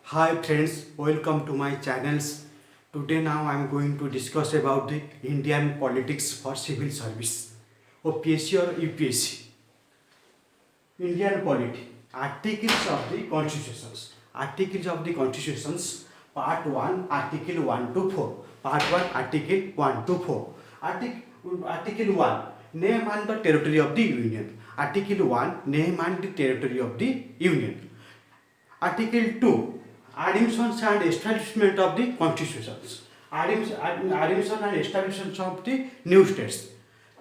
Hi friends, welcome to my channels. Today now I am going to discuss about the Indian politics for civil service, OPSC or UPSC. Indian polity, articles of the constitutions. Articles of the constitutions, part 1, article 1 to 4. Part 1, article 1 to 4. Article 1, name and the territory of the union. Article 1, name and the territory of the union. Article 2, admissions and establishment of the constitutions. Admission and establishment of the new states.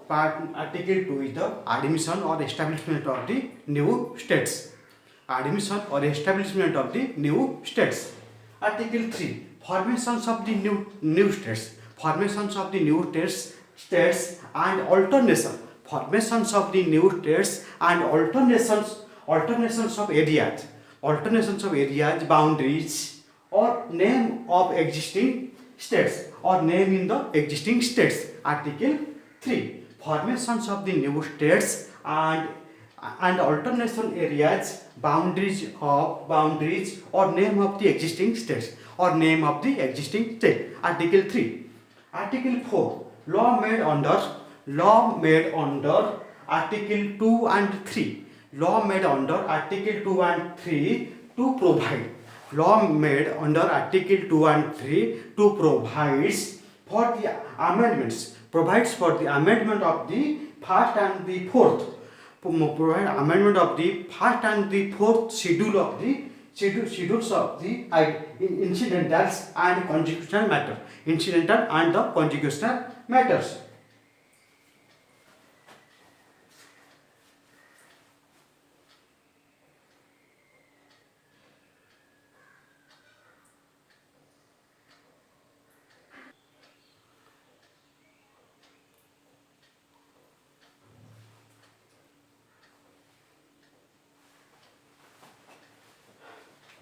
Article 2 is the admission or establishment of the new states. Admission or establishment of the new states. Article 3, formations of the new states. Formations of the new states and alternation. Formations of the new states and alternations of areas. Alternations of areas, boundaries, or name of existing states, or name in the existing states. Article 3, formations of the new states and alternation areas, boundaries or name of the existing states, or name of the existing state. Article 3. Article 4, law made under Article 2 and 3. Law made under Article 2 and 3 to provide. Law made under Article 2 and 3 to provides for the amendments. Provides for the amendment of the first and the fourth. Provide amendment of the first and the fourth schedule of the schedules of the incidentals and constitutional matter. Incidental and the constitutional matters.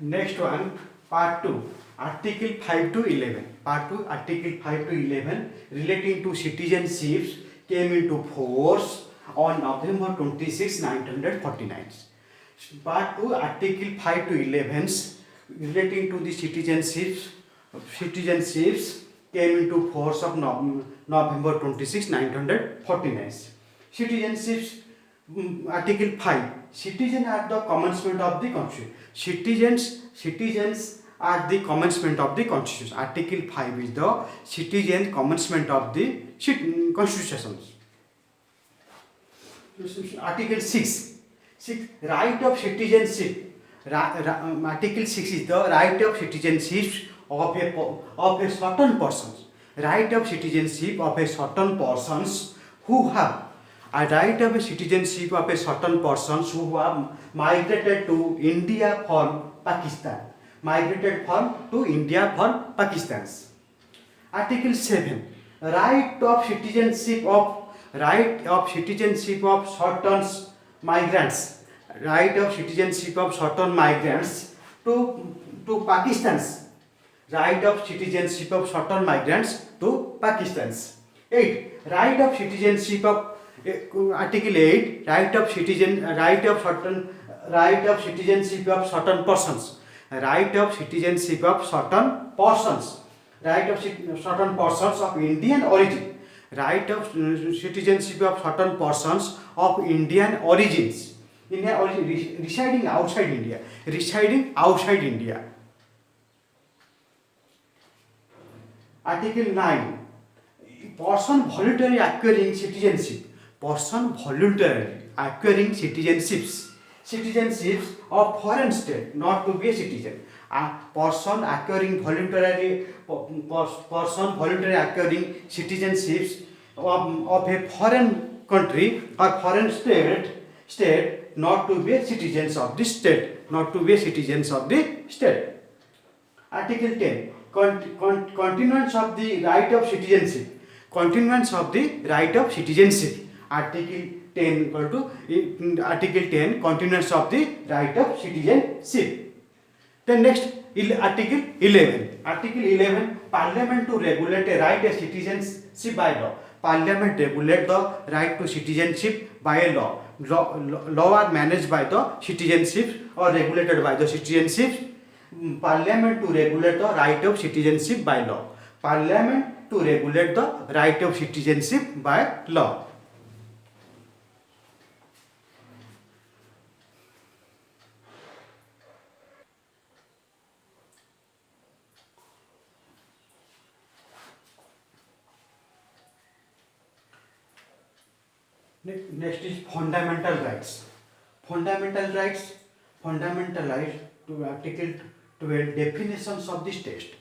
Next one, part 2, article 5 to 11. Part 2, article 5 to 11 relating to citizenships came into force on November 26, 1949. Part 2, article 5 to 11 relating to the citizenships came into force of November 26, 1949. Citizenships, Article 5, citizens at the commencement of the constitution. Citizens at the commencement of the constitution. Article 5 is the citizen commencement of the constitutions. Article 6, right of citizenship. Article 6 is the right of citizenship of a certain persons. Right of citizenship of a certain persons who have a right of a citizenship of a certain persons who have migrated to India from Pakistan. Migrated to India from Pakistan. Article 7, right of citizenship of certain migrants. Right of citizenship of certain migrants to Pakistan's. Right of citizenship of certain migrants to Pakistan's. 8, right of citizenship of Article 8, right of citizenship of certain persons. Right of citizenship of certain persons. Right of certain persons of Indian origin. Right of citizenship of certain persons of Indian origins. Residing outside India. Residing outside India. Article 9, person voluntarily acquiring citizenship. Person voluntarily acquiring citizenships of foreign state, not to be a citizen. A person voluntarily acquiring citizenships of a foreign country or foreign state, not to be citizens of the state, not to be citizens of the state. Article 10, continuance of the right of citizenship. Continuance of the right of citizenship. Article 10 equal to Article 10, continuance of the right of citizenship. Then next, Article 11. Article 11, Parliament to regulate a right of citizenship by law. Parliament regulate the right to citizenship by a law. Law are managed by the citizenship or regulated by the citizenship Parliament to regulate the right of citizenship by law. Parliament to regulate the right of citizenship by law. Next is fundamental rights. Fundamental rights, fundamental rights to Article 12, definitions of the state.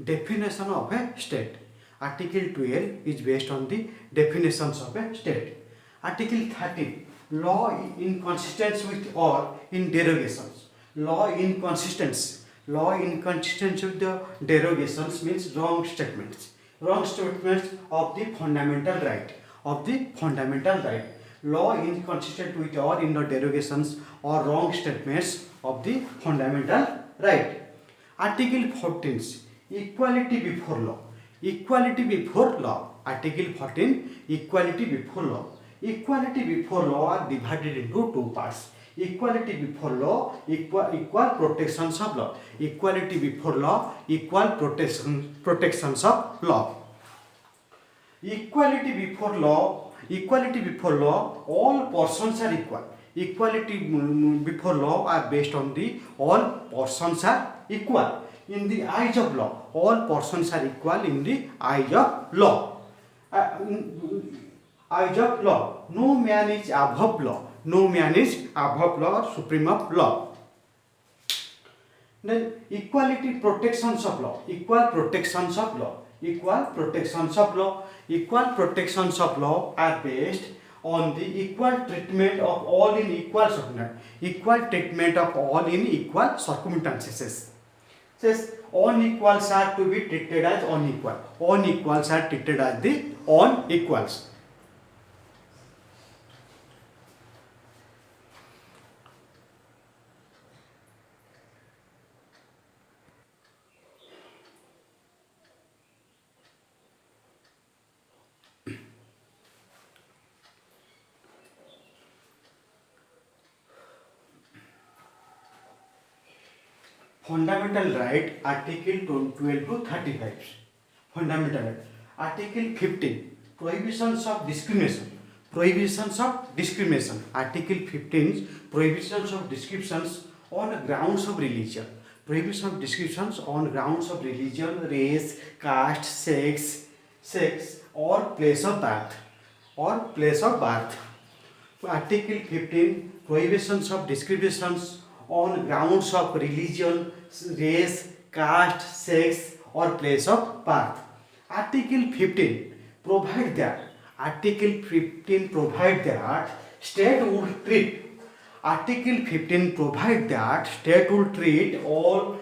Definition of a state. Article 12 is based on the definitions of a state. Article 13, law in consistence with or in derogations. Law inconsistence. Law inconsistent with the derogations means wrong statements. Wrong statements of the fundamental right. Of the fundamental right. Law inconsistent with or in the derogations or wrong statements of the fundamental right. Article 14, equality before law. Equality before law. Article 14, equality before law. Equality before law are divided into two parts. Equality before law, equal protections of law. Equality before law, equal protections of law. Equality before law, all persons are equal. Equality before law are based on the all persons are equal. In the eyes of law, all persons are equal in the eyes of law. Eyes of law, no man is above law. No man is above law or supreme of law. Then equality protections of law. Equal protections of law. Equal protections of law. Equal protections of law are based on the equal treatment of all in equal circumstances. Equal treatment of all in equal circumstances. Says unequals are to be treated as unequal. Unequals are treated as the unequals. Fundamental right, Article 12 to 35. Fundamental right. Article 15, prohibitions of discrimination. Prohibitions of discrimination. Article 15, prohibitions of discriminations on grounds of religion. Prohibition of discriminations on grounds of religion, race, caste, sex, or place of birth. Or place of birth. Article 15, prohibitions of discriminations on grounds of religion, race, caste, sex, or place of birth. Article 15 provide that. Article 15 provide that state will treat. Article 15 provide that state will treat all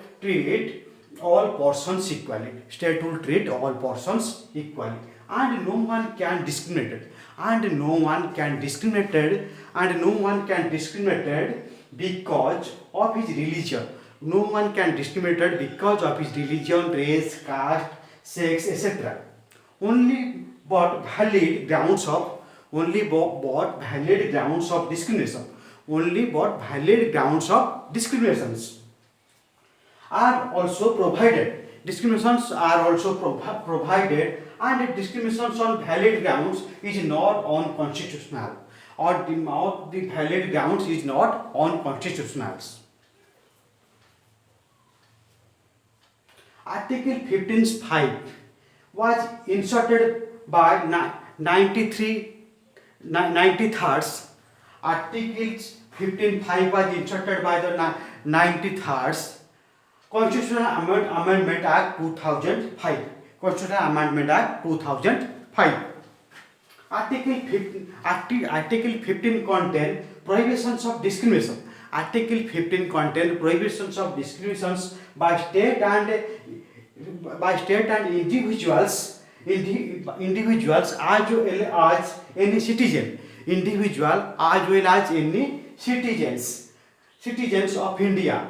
persons equally. State will treat all persons equally, and no one can discriminate. And no one can discriminate. And no one can discriminate because of his religion. No one can discriminate because of his religion, race, caste, sex, etc. Only but valid grounds of discrimination. Only but valid grounds of discriminations are also provided. Discriminations are also provided, and discriminations on valid grounds is not unconstitutional, or the valid grounds is not unconstitutional. Article 15(5) was inserted by 93rd. Article 15(5) was inserted by the 93rd Constitutional Amendment Act 2005. Constitutional Amendment Act 2005. Article 15 contain prohibitions of discrimination. Article 15 contain prohibitions of discriminations by state and individuals as well as any citizen. Individual as well as any citizens of India.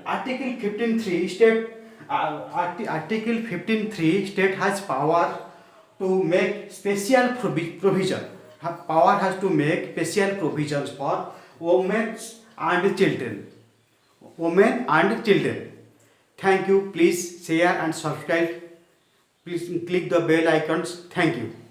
Article 15(3) state. Article 15(3) state has power to make special provision. Power has to make special provisions for women and children. Thank you. Please share and subscribe. Please click the bell icons. Thank you.